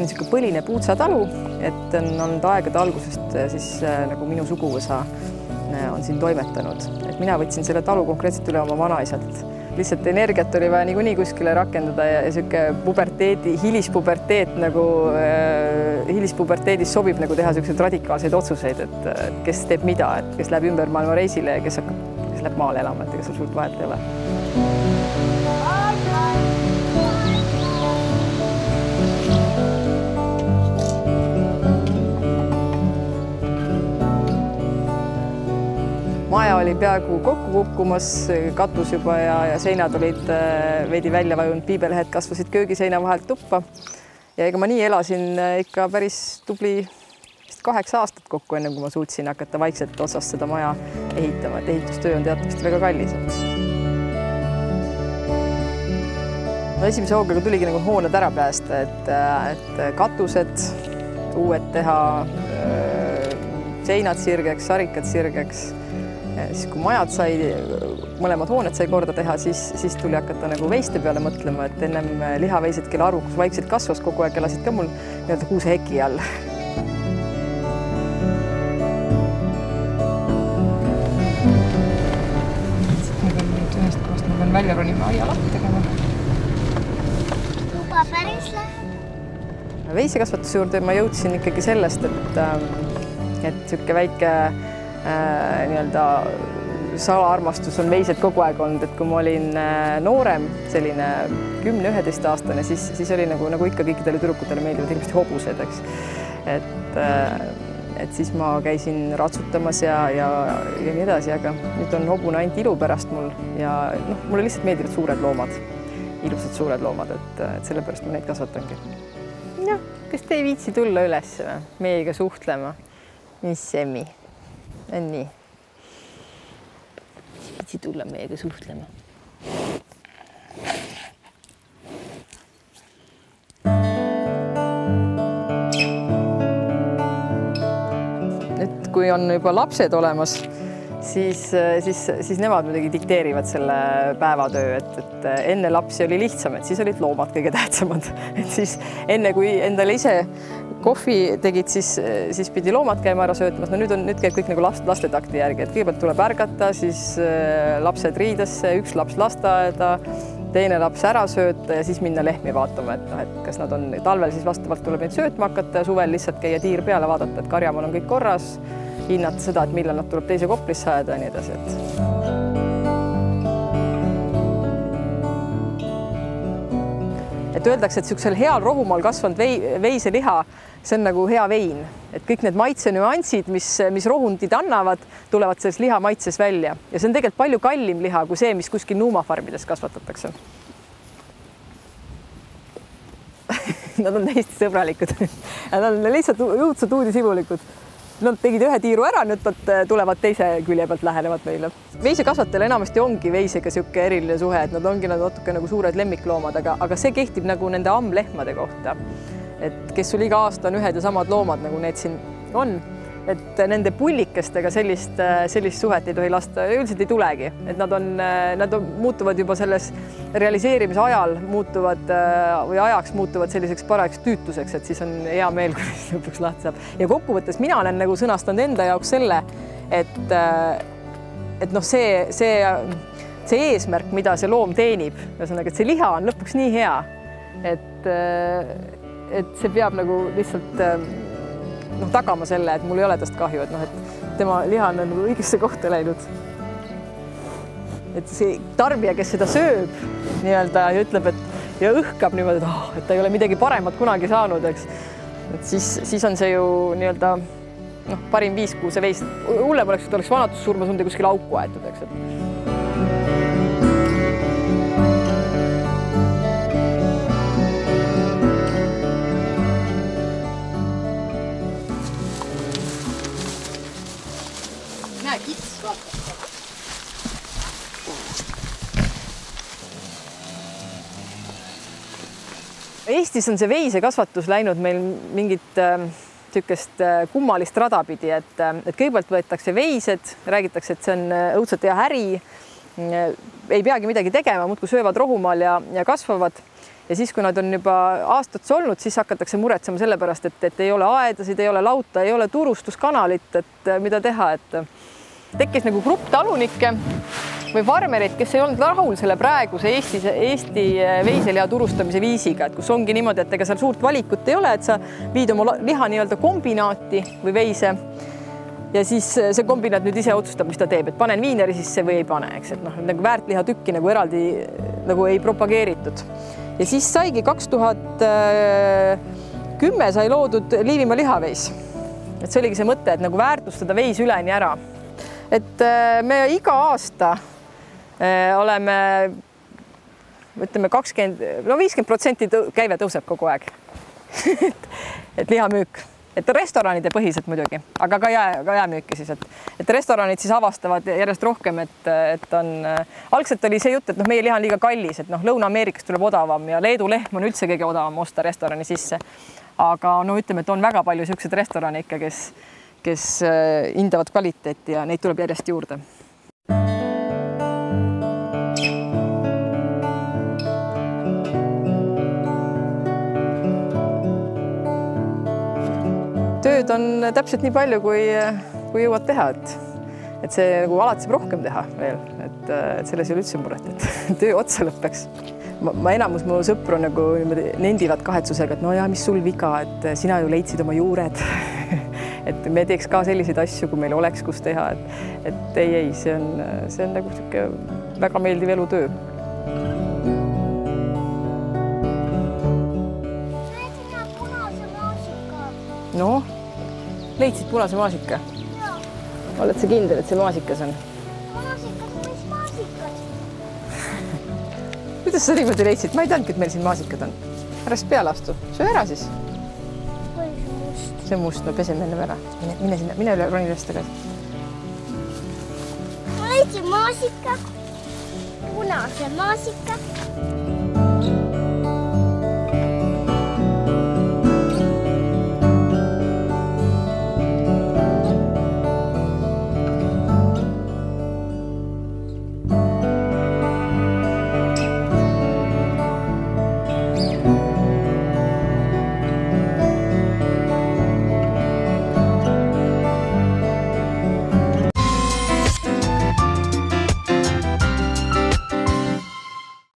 on niisugune põline puutsatalu, et on olnud aegade algusest siis nagu minu suguvõsa on siin toimetanud. Et mina võtsin selle talu konkreetselt üle oma vanaisalt. Lihtsalt energiat oli vaja niikuinii kuskile rakendada ja sihuke puberteedi, hilispuberteet nagu hilispuberteedis sobib nagu teha selliseid radikaalseid otsuseid, et kes teeb mida, et kes läheb ümber maailma reisile ja kes läheb maale elama, et ega seal suurt vahet ei ole. Maja oli peaaegu kokku kukkumas, katus juba ja seinad olid veidi välja vajunud, piibelehed kasvasid köögiseina vahelt tuppa. Ja ega ma nii elasin ikka päris tubli 8 aastat kokku, enne kui ma suutsin hakata vaikselt otsast seda maja ehitama, et ehitustöö on teatavasti väga kallis. No esimese hoogaga tuligi nagu hooned ära päästa, et katused, uued teha, seinad sirgeks, sarikad sirgeks. Siis kui majad sai, mõlemad hooned sai korda teha, siis tuli hakata nagu veiste peale mõtlema, et ennem lihaveised, kelle arvukus vaikselt kasvas kogu aeg, elasid ka mul nii-öelda kuuseheki all. Nüüd ühest kohast ma pean välja ronima aia lahti tegema. Juba päris läheb. Veisekasvatuse juurde ma jõudsin ikkagi sellest, et sihuke väike nii-öelda salaarmastus on veised kogu aeg olnud, et kui ma olin noorem, selline 10-11 aastane, siis oli nagu ikka kõikidele tüdrukutele meeldivad hirmsasti hobused, eks. Et siis ma käisin ratsutamas ja nii edasi, aga nüüd on hobune ainult ilu pärast mul ja mulle lihtsalt meeldivad suured loomad, ilusad suured loomad, et sellepärast ma neid kasvatangi. Jah, kas te ei viitsi tulla üles meiega suhtlema? Mis Emmi? On nii. Viitsi tulla meiega suhtlema. Nüüd, kui on juba lapsed olemas, siis nemad muidugi dikteerivad selle päevatöö, et enne lapsi oli lihtsam, et siis olid loomad kõige tähtsamad. Et siis enne, kui endale ise kohvi tegid, siis pidi loomad käima ära söötmas. No nüüd käib kõik nagu lastetakti järgi, et kõigepealt tuleb ärgata, siis lapsed riidesse, üks laps lasteaeda, teine laps ära sööta ja siis minna lehmi vaatama, et kas nad on talvel, siis vastavalt tuleb neid söötma hakata ja suvel lihtsalt käia tiir peale, vaadata, et karjamal on kõik korras, hinnata seda, et millal nad tuleb teise koplisse ajada ja nii edasi. Et öeldakse, et niisugusel heal rohumaal kasvanud veiseliha, see on nagu hea vein. Et kõik need maitsenüansid, mis rohundid annavad, tulevad selles liha maitses välja. Ja see on tegelikult palju kallim liha kui see, mis kuskil nuumafarmides kasvatatakse. Nad on täiesti sõbralikud. Nad on lihtsalt õudsad uudisimulikud. Nad tegid ühe tiiru ära, nüüd tulevad teise külje pealt lähenevad meile. Veisekasvatajal enamasti ongi veisega sihuke eriline suhe, et nad ongi natuke nagu suured lemmikloomad, aga see kehtib nagu nende ammlehmade kohta. Et kes sul iga aasta on ühed ja samad loomad, nagu need siin on, et nende pullikestega sellist suhet ei tohi lasta, üldiselt ei tulegi. Et nad muutuvad juba selles realiseerimise ajal ajaks muutuvad selliseks parajaks tüütuseks, et siis on hea meel, kui lõpuks lahti saab. Ja kokkuvõttes mina olen nagu sõnastanud enda jaoks selle, et see eesmärk, mida see loom teenib, et see liha on lõpuks nii hea, et see peab nagu lihtsalt tagama selle, et mul ei ole tast kahju, et tema liha on nagu õigesse kohta läinud. Et see tarbija, kes seda sööb nii-öelda ja ütleb, ja õhkab niimoodi, et ta ei ole midagi paremat kunagi saanud, eks. Et siis on see ju nii-öelda parim viis, kuhu see veis. Hullem oleks, et oleks vanatussurma sunde kuskil auku aetud, eks. Eestis on see veisekasvatus läinud meil mingit tükest kummalist rada pidi, et kõigepealt võetakse veised, räägitakse, et see on õudselt hea äri, ei peagi midagi tegema, muudkui söövad rohumaal ja kasvavad. ja siis, kui nad on juba aastates olnud, siis hakatakse muretsema selle pärast, et ei ole aedasid, ei ole lauta, ei ole turustuskanalit, et mida teha, et tekkis nagu grupp talunikke või farmereid, kes ei olnud rahul selle praeguse Eesti veiseliha turustamise viisiga, et kus ongi niimoodi, et ega seal suurt valikut ei ole, et sa viid oma liha nii-öelda kombinaati või veise ja siis see kombinaat nüüd ise otsustab, mis ta teeb, et panen viineri sisse või ei pane, eks, et noh, nagu väärtliha tükki nagu eraldi nagu ei propageeritud. Ja siis saigi 2010 sai loodud Liivimaa lihaveis. Et see oligi see mõte, et nagu väärtustada veis üleni ära. Et me iga aasta oleme, ütleme 50% käive tõuseb kogu aeg. et lihamüük, et restoranide põhiselt muidugi, aga ka jäämüüki siis, et restoranid siis avastavad järjest rohkem, et on, algselt oli see jutt, et noh, meie liha on liiga kallis, et noh, Lõuna-Ameerikast tuleb odavam ja Leedu lehm on üldse kõige odavam osta restorani sisse. Aga no ütleme, et on väga palju selliseid restorane ikka, kes hindavad kvaliteeti ja neid tuleb järjest juurde. Tööd on täpselt nii palju, kui jõuad teha, et see nagu alati saab rohkem teha veel, et selles ei ole üldse muret, et töö otsa lõppeks. Ma enamus mu sõpru nagu nendivad kahetsusega, et no ja mis sul viga, et sina ju leidsid oma juured, et me teeks ka selliseid asju, kui meil oleks kus teha, et ei, see on nagu sihuke väga meeldiv elutöö. Noh, leidsid punase maasika? Oled sa kindel, et see maasikas on? Maasikas, mis maasikas? Kuidas sa niimoodi leidsid? Ma ei teadnudki, et meil siin maasikad on. Ära siis peale astu. Söö ära siis. Või see must? See must, no peseme enne ära. Mine sinna, mine üle roni üles tagasi. Ma leidsin maasika, punase maasika.